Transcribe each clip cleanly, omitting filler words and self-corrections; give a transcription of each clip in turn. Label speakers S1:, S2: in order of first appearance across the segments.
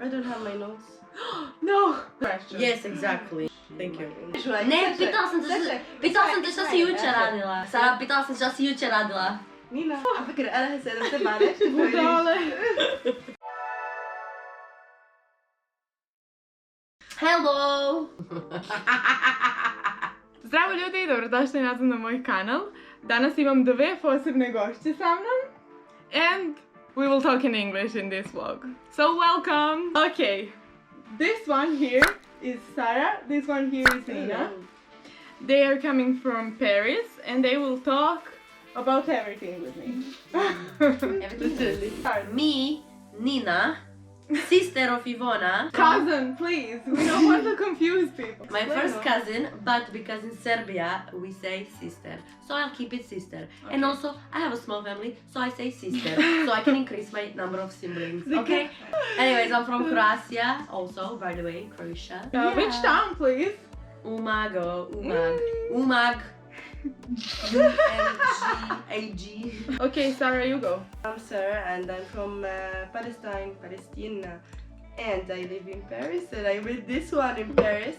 S1: I don't have my notes.
S2: No!
S3: Yes, exactly. Thank you.
S4: Ne, pitala sam te šta si jučer radila. Sara, pitala sam šta si jučer radila.
S1: Nina, على فكرة أنا هسه إذا بتبع ليش تقولي؟
S4: Hello!
S2: Zdravo ljudi, dobrodošli nazad na moj kanal. Danas imam dve posebne gošće sa mnom. And we will talk in English in this vlog. So welcome! Okay, this one here is Sara, this one here is Nina. They are coming from Paris and they will talk about everything with me.
S4: Me, Nina, sister of Ivona.
S2: Cousin, please, we don't want to confuse people.
S4: My first cousin, but because in Serbia we say sister, so I'll keep it sister. Okay. And also I have a small family, so I say sister, so I can increase my number of siblings. Okay. Anyways, I'm from Croatia, also by the way, Croatia.
S2: Which town, please?
S4: Umag. Umag. U-M-G-A-G.
S2: Okay, Sara, you go.
S1: I'm Sarah and I'm from Palestine, and I live in Paris and I met this one in Paris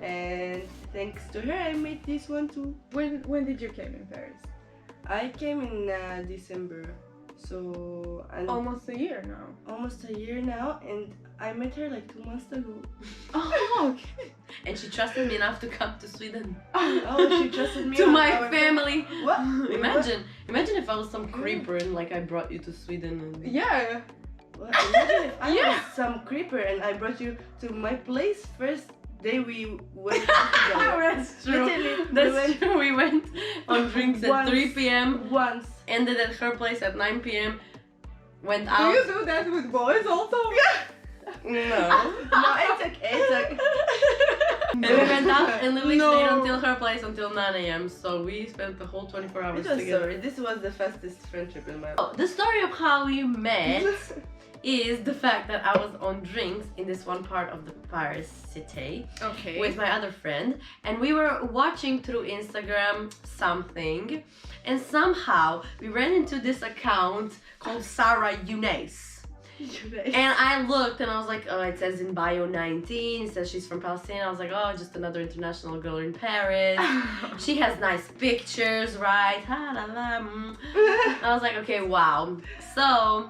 S1: and thanks to her I met this one too.
S2: When did you came in Paris?
S1: I came in December, so and
S2: Almost a year now.
S1: almost a year now, and I met her like 2 months ago.
S2: Oh, okay.
S4: And she trusted me enough to come to Sweden.
S1: Oh, she trusted me.
S4: To
S1: on
S4: my
S1: our-
S4: family.
S1: What?
S4: Imagine if I was some creeper and like I brought you to Sweden and...
S2: Yeah.
S1: What? Imagine if I
S2: Yeah.
S1: was some creeper and I brought you to my place first day we went together.
S4: That's true.
S1: Literally,
S4: That's true. We went on drinks at
S1: Once.
S4: 3 p.m.
S1: Once.
S4: Ended at her place at 9 p.m. Went
S2: Do
S4: out.
S2: you do that with boys also?
S1: No, it's okay. It's okay.
S4: And we went out and literally
S2: No.
S4: stayed until her place until 9 a.m. So we spent the whole 24 hours
S1: It was
S4: together.
S1: sorry. This was the fastest friendship in my life.
S4: Oh, the story of how we met is the fact that I was on drinks in this one part of the Paris city
S2: Okay.
S4: with my other friend, and we were watching through Instagram something, and somehow we ran into this account called Sara Younes. And I looked and I was like, oh, it says in bio 19, it says she's from Palestine. I was like, oh, just another international girl in Paris. She has nice pictures, right? Ha, la, la, I was like, okay, wow. So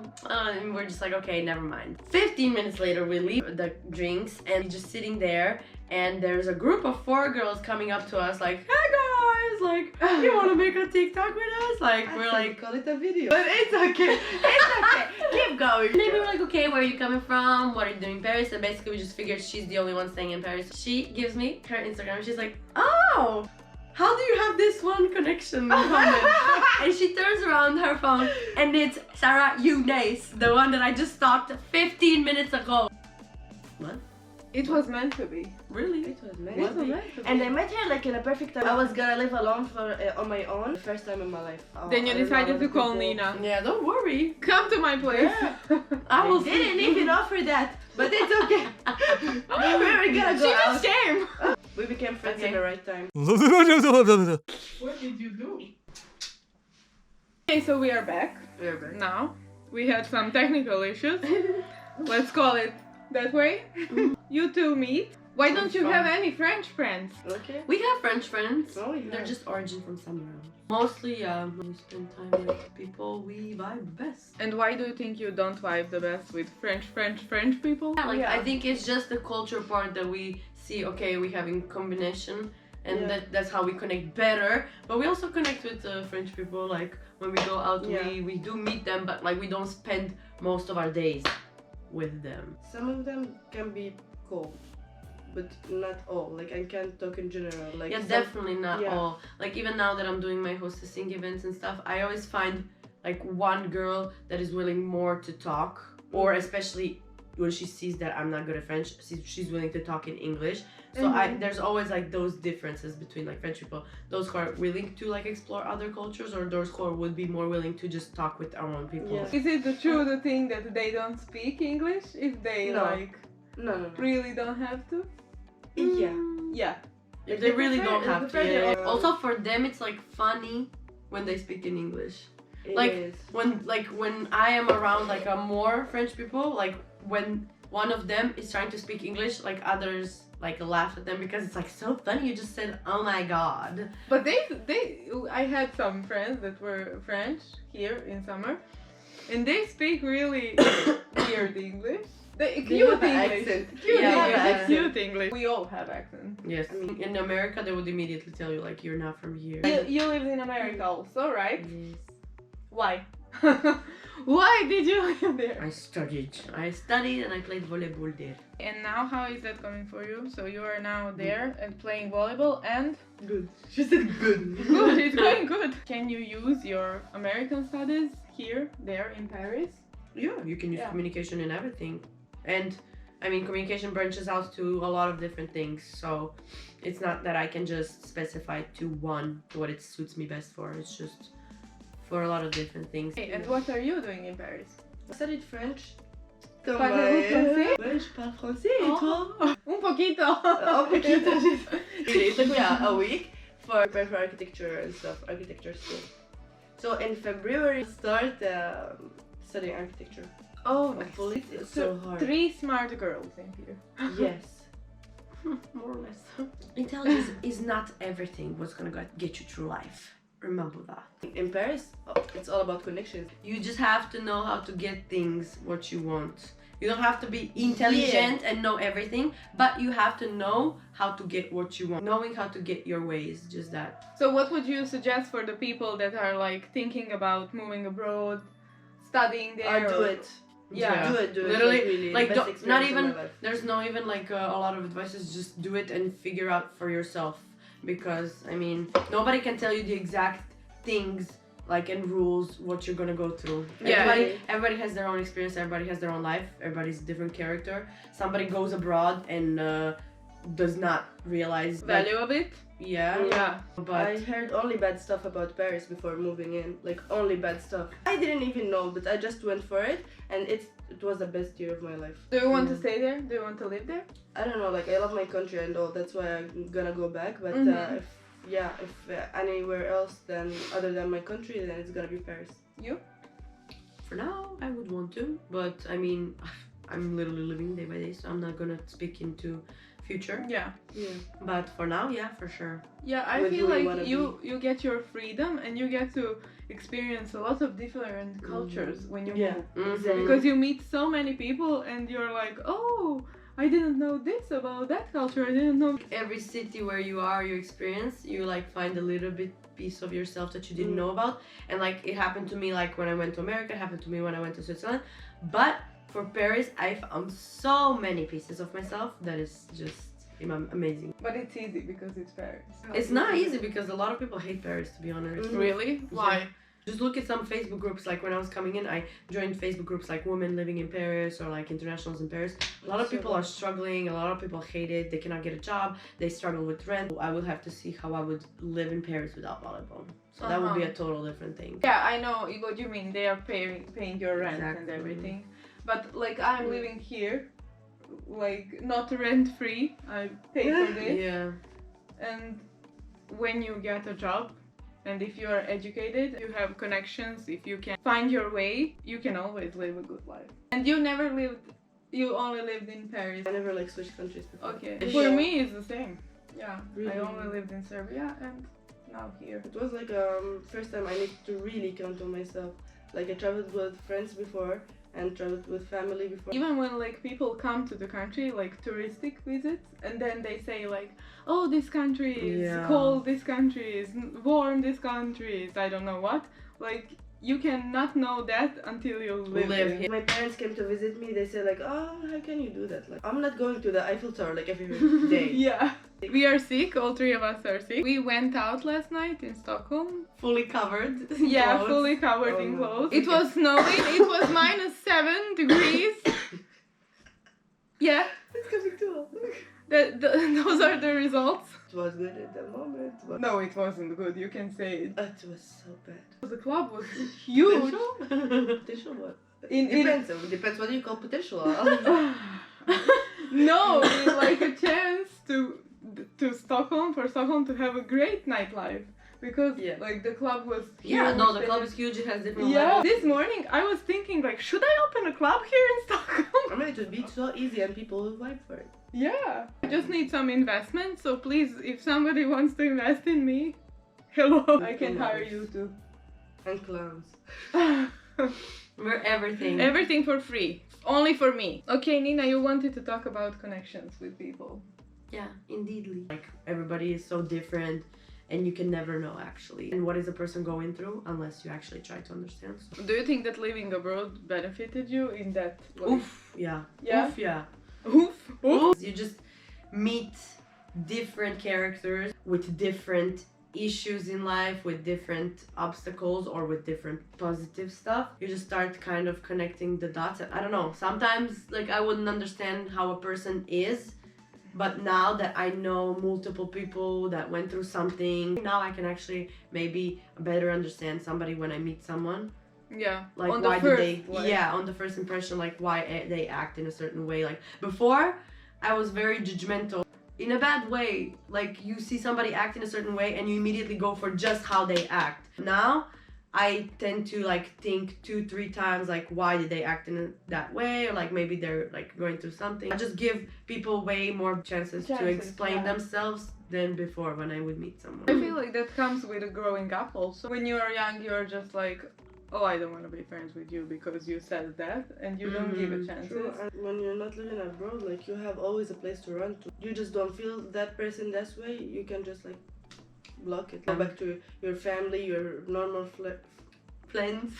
S4: we're just like, okay, never mind. 15 minutes later, we leave the drinks and we're just sitting there, and there's a group of 4 girls coming up to us like, hey guys, like, you want to make a TikTok with us? Like, we're like,
S1: call it a video. But it's okay. It's okay. Keep going.
S4: and then we were like, okay, where are you coming from? What are you doing in Paris? And basically we just figured she's the only one staying in Paris. She gives me her Instagram and she's like, oh, how do you have this one connection in common? And she turns around her phone and it's Sara Younes, the one that I just stalked 15 minutes ago. What?
S2: It was meant to be.
S4: Really?
S1: It was meant
S2: It
S1: to
S2: was
S1: be.
S2: meant to be.
S1: And I met her like in a perfect time. I was gonna live alone for on my own, first time in my life. Oh,
S2: Then you
S1: I don't know
S2: decided
S1: how
S2: to call
S1: people-
S2: Nina.
S4: Yeah, don't worry.
S2: Come to my place.
S4: I will
S1: Didn't even offer that, but it's okay. we were gonna
S2: She
S1: go
S2: just
S1: out.
S2: came.
S1: We became friends
S4: Okay.
S1: at the right time.
S2: What did you do? Okay, so we are back
S1: We're back.
S2: now. We had some technical issues. Let's call it that way. You two meet. Why don't you have any French friends?
S1: Okay.
S4: We have French friends.
S1: Oh, yeah.
S4: They're just origin from somewhere else. Mostly, when we spend time with people we vibe best.
S2: And why do you think you don't vibe the best with French people?
S4: Yeah, like
S1: Yeah.
S4: I think it's just the culture part that we see. Okay, we have in combination, and
S1: Yeah.
S4: that's how we connect better. But we also connect with French people. Like when we go out,
S1: Yeah.
S4: we do meet them, but like we don't spend most of our days with them.
S1: Some of them can be cool, but not all. Like I can't talk in general. Like
S4: Yeah,
S1: some-
S4: definitely not
S1: yeah.
S4: all. Like even now that I'm doing my hostessing events and stuff, I always find like one girl that is willing more to talk, or especially when she sees that I'm not good at French, she's willing to talk in English. So there's always like those differences between like French people, those who are willing to like explore other cultures, or those who would be more willing to just talk with our own people.
S1: Yeah.
S2: Is it true the thing that they don't speak English if they
S1: No.
S2: like
S1: No.
S2: really don't have to?
S1: Yeah.
S2: Yeah.
S4: If they really
S1: prefer-
S4: don't
S1: they
S4: have to.
S1: prefer
S4: Yeah.
S1: their-
S4: Also for them it's like funny when they speak in English.
S1: It
S4: Like,
S1: is.
S4: When I am around like a more French people, like when one of them is trying to speak English, like others like laugh at them because it's like so funny. You just said, "Oh my god."
S2: But I had some friends that were French here in summer, and they speak really weird English. Cute
S1: have an
S2: English.
S1: accent.
S2: Cute English. We all have accents.
S4: Yes. In America, they would immediately tell you like you're not from here.
S2: You lived in America also, right?
S4: Yes.
S2: Why? Why did you live there?
S4: I studied and I played volleyball there.
S2: And now how is that coming for you? So you are now there and playing volleyball and
S1: Good. She said good.
S2: good, it's going good. Can you use your American studies here, there in Paris?
S4: Yeah, you can use communication in everything. And I mean, communication branches out to a lot of different things. So it's not that I can just specify to one what it suits me best for. It's just for a lot of different things.
S2: Hey, and what are you doing in Paris?
S1: I studied French.
S2: Parlez-vous français?
S1: Ouais, je parle français. Et toi?
S2: Un poquito.
S1: Un poquito. It took me a week for prepare for architecture and stuff, architecture school. So in February, I start studying architecture.
S2: Oh,
S1: Hopefully, it's so hard.
S2: 3 smart girls in here.
S1: Yes.
S4: More or less. Intelligence is not everything what's gonna get you through life. Remember that.
S1: In Paris, it's all about connections.
S4: You just have to know how to get things what you want. You don't have to be intelligent and know everything, but you have to know how to get what you want. Knowing how to get your way is just that.
S2: So what would you suggest for the people that are like thinking about moving abroad, studying there?
S1: Do it.
S2: Yeah.
S1: Do it.
S4: Literally,
S1: It's really
S4: like,
S1: the best
S4: not
S1: experience
S4: even,
S1: of my life.
S4: there's no even like a lot of advices, just do it and figure out for yourself. Because, I mean, nobody can tell you the exact things, like, and rules, what you're gonna go through.
S2: Yeah.
S4: Everybody has their own experience, everybody has their own life, everybody's a different character. Somebody goes abroad and does not realize that,
S2: Value of it?
S4: yeah.
S2: Yeah.
S4: But
S1: I heard only bad stuff about Paris before moving in, like only bad stuff. I didn't even know, but I just went for it, and it was the best year of my life.
S2: Do you want to stay there? Do you want to live there?
S1: I don't know, like I love my country and all, that's why I'm gonna go back. But
S2: Mhm.
S1: if anywhere else than other than my country, then it's gonna be Paris.
S2: You?
S4: for now, I would want to. But I mean, I'm literally living day by day, so I'm not gonna speak into future.
S2: Yeah.
S1: Yeah.
S4: But for now, yeah, for sure.
S2: Yeah, I
S1: With
S2: feel
S1: who you
S2: like
S1: wanna
S2: you get your freedom and you get to experience a lot of different cultures when you
S1: Yeah.
S2: move.
S1: Exactly.
S2: Because you meet so many people and you're like, oh, I didn't know this about that culture. I didn't know.
S4: Every city where you are, you experience, you like find a little bit piece of yourself that you didn't know about. And like it happened to me like when I went to America, it happened to me when I went to Switzerland. But for Paris, I found so many pieces of myself that is just amazing.
S2: But it's easy because it's Paris.
S4: It's not easy because a lot of people hate Paris, to be honest.
S2: Really? Why?
S4: Just look at some Facebook groups, like when I was coming in, I joined Facebook groups like women living in Paris or like internationals in Paris. A lot of people are struggling, a lot of people hate it, they cannot get a job, they struggle with rent. I would have to see how I would live in Paris without volleyball. So that would be a total different thing.
S2: Yeah, I know what you mean. They are paying your rent and
S4: Exactly.
S2: everything. But like I'm living here, like not rent free. I pay for this.
S4: Yeah.
S2: And when you get a job, and if you are educated, you have connections, if you can find your way, you can always live a good life. And you only lived in Paris.
S1: I never like switched countries before.
S2: Okay.
S1: Yeah.
S2: For me, it's the same. Yeah.
S1: Really?
S2: I only lived in Serbia and now here.
S1: It was like first time I need to really count on myself. Like I traveled with friends before and traveled with family before.
S2: Even when like people come to the country, like touristic visits, and then they say like, oh, this country is cold, this country is warm, this country is I don't know what. Like you cannot know that until you live here.
S1: My parents came to visit me. They said like, oh, how can you do that? Like I'm not going to the Eiffel Tower like every day.
S2: Yeah. We are sick, all three of us are sick. We went out last night in Stockholm.
S4: Fully covered.
S2: Yeah,
S4: clothes.
S2: fully covered in
S1: no.
S2: clothes. It was snowing, it was -7 degrees. Yeah,
S1: It's coming too.
S2: those are the results.
S1: It was good at the moment. But
S2: No, it wasn't good, you can say it.
S1: it was so bad.
S2: The club was huge.
S1: Potential what?
S2: In
S1: Depends what you call potential.
S2: No, like a chance to Stockholm, for Stockholm to have a great nightlife. because
S1: Yeah.
S2: like the club was
S4: Yeah,
S2: huge,
S4: no, the
S2: and
S4: club is huge. It has different
S2: yeah.
S4: levels.
S2: This morning I was thinking like, should I open a club here in Stockholm?
S1: I mean, it would be so easy and people will vibe for it.
S2: Yeah. I just need some investment, so please, if somebody wants to invest in me, hello. I can hire you too.
S1: And clowns.
S4: We're everything.
S2: Everything for free. Only for me. Okay, Nina, you wanted to talk about connections with people.
S4: Yeah, indeedly. Like everybody is so different, and you can never know actually. And what is a person going through unless you actually try to understand.
S2: Do you think that living abroad benefited you in that way?
S4: Oof, yeah.
S2: Yeah?
S4: Oof, yeah.
S2: Oof. Oof.
S4: You just meet different characters with different issues in life, with different obstacles or with different positive stuff. You just start kind of connecting the dots. I don't know, sometimes like I wouldn't understand how a person is, but now that I know multiple people that went through something, now I can actually maybe better understand somebody when I meet someone.
S2: Yeah.
S4: Like
S2: on
S4: why
S2: the first,
S4: did they on the first impression, like why they act in a certain way. Like before I was very judgmental in a bad way. Like you see somebody act in a certain way and you immediately go for just how they act. Now I tend to like think 2-3 times like why did they act in that way, or like maybe they're like going through something. I just give people way more chances to explain
S2: yeah.
S4: themselves than before when I would meet someone.
S2: I feel like that comes with growing up also. When you are young, you're just like, oh, I don't want to be friends with you because you said that, and you don't give a chance.
S1: True, and when you're not living abroad, like you have always a place to run to. You just don't feel that person that way, you can just like block it. Go back to your family, your normal
S4: Friends.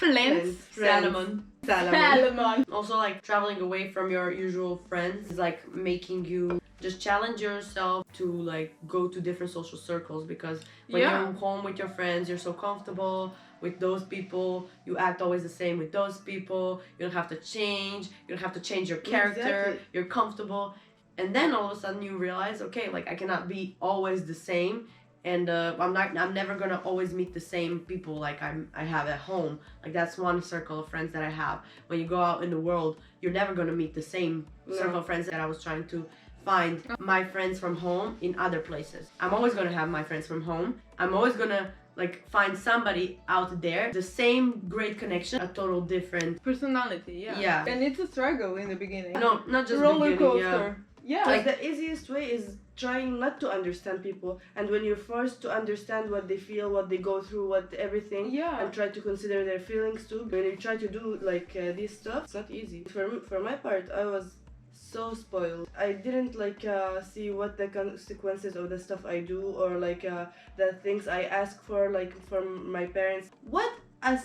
S2: Salomon.
S4: Also, like traveling away from your usual friends is like making you just challenge yourself to like go to different social circles, because when you're home with your friends, you're so comfortable with those people, you act always the same with those people, you don't have to change, you don't have to change your character,
S1: Exactly.
S4: You're comfortable, and then all of a sudden you realize, okay, like I cannot be always the same, and I'm never gonna always meet the same people like I have at home. Like that's one circle of friends that I have. When you go out in the world, you're never gonna meet the same circle of friends that I was trying to find my friends from home in other places. I'm always gonna have my friends from home. I'm always gonna like find somebody out there, the same great connection, a total different
S2: personality. Yeah. And it's a struggle in the beginning.
S4: No, not just
S2: roller
S4: beginning,
S2: coaster. Yeah.
S1: Like the easiest way is trying not to understand people, and when you're forced to understand what they feel, what they go through, what everything, and try to consider their feelings too. When you try to do like this stuff, it's not easy. For my part, I was so spoiled. I didn't like see what the consequences of the stuff I do, or like the things I ask for, like from my parents. What a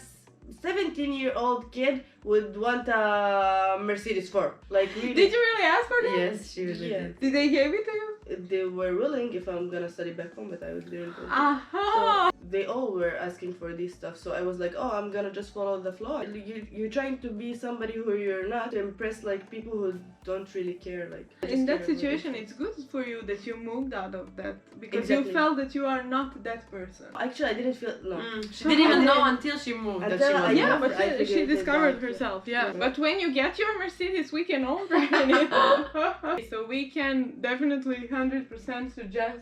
S1: 17-year-old kid would want a Mercedes for? Like really?
S2: Did you really ask for that?
S4: Yes, she really did.
S2: Did they give it to you?
S1: They were willing if I'm gonna study back home, but I didn't.
S2: Aha!
S1: So they all were asking for this stuff, so I was like, oh, I'm gonna just follow the flow. You're trying to be somebody who you're not, to impress like people who don't really care. Like
S2: in that situation, it's good for you that you moved out of that, because you
S1: Exactly.
S2: felt that you are not that person.
S1: Actually, I didn't feel
S4: She didn't even know until she moved that she was.
S2: Yeah, but
S1: I
S2: she
S1: figured it
S2: discovered
S1: out.
S2: herself. Yeah.
S1: Yeah.
S2: But when you get your Mercedes, we can all drive it. So we can definitely 100% suggest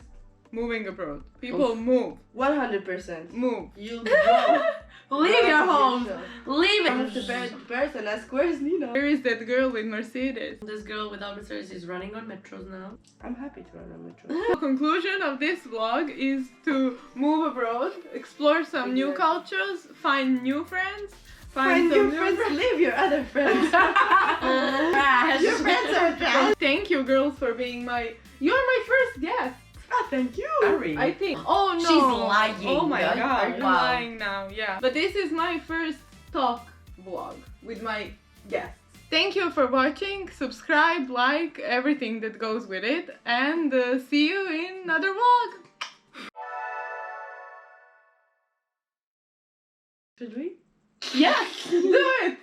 S2: moving abroad. People move.
S1: 100%.
S2: Move.
S1: You go.
S4: Leave your home. Leave
S1: I'm the
S4: it.
S1: person. Ask where's Nina.
S2: Where is that girl with Mercedes?
S4: This girl without Mercedes is running on metros now.
S1: I'm happy to run a metro.
S2: The conclusion of this vlog is to move abroad, explore some new cultures, find new friends,
S1: Find
S2: some
S1: new friends. Leave your other friends. Your friends are trash.
S2: Thank you, girls, for being you're my first guest.
S1: Ah, thank you.
S4: Sorry.
S2: I think. Oh no.
S4: She's lying.
S2: Oh my
S4: guys.
S2: god. I'm
S4: Wow.
S2: lying now. Yeah. But this is my first talk vlog with my guests. Thank you for watching. Subscribe, like, everything that goes with it, and see you in another vlog.
S1: Should we?
S2: Yes. Do it.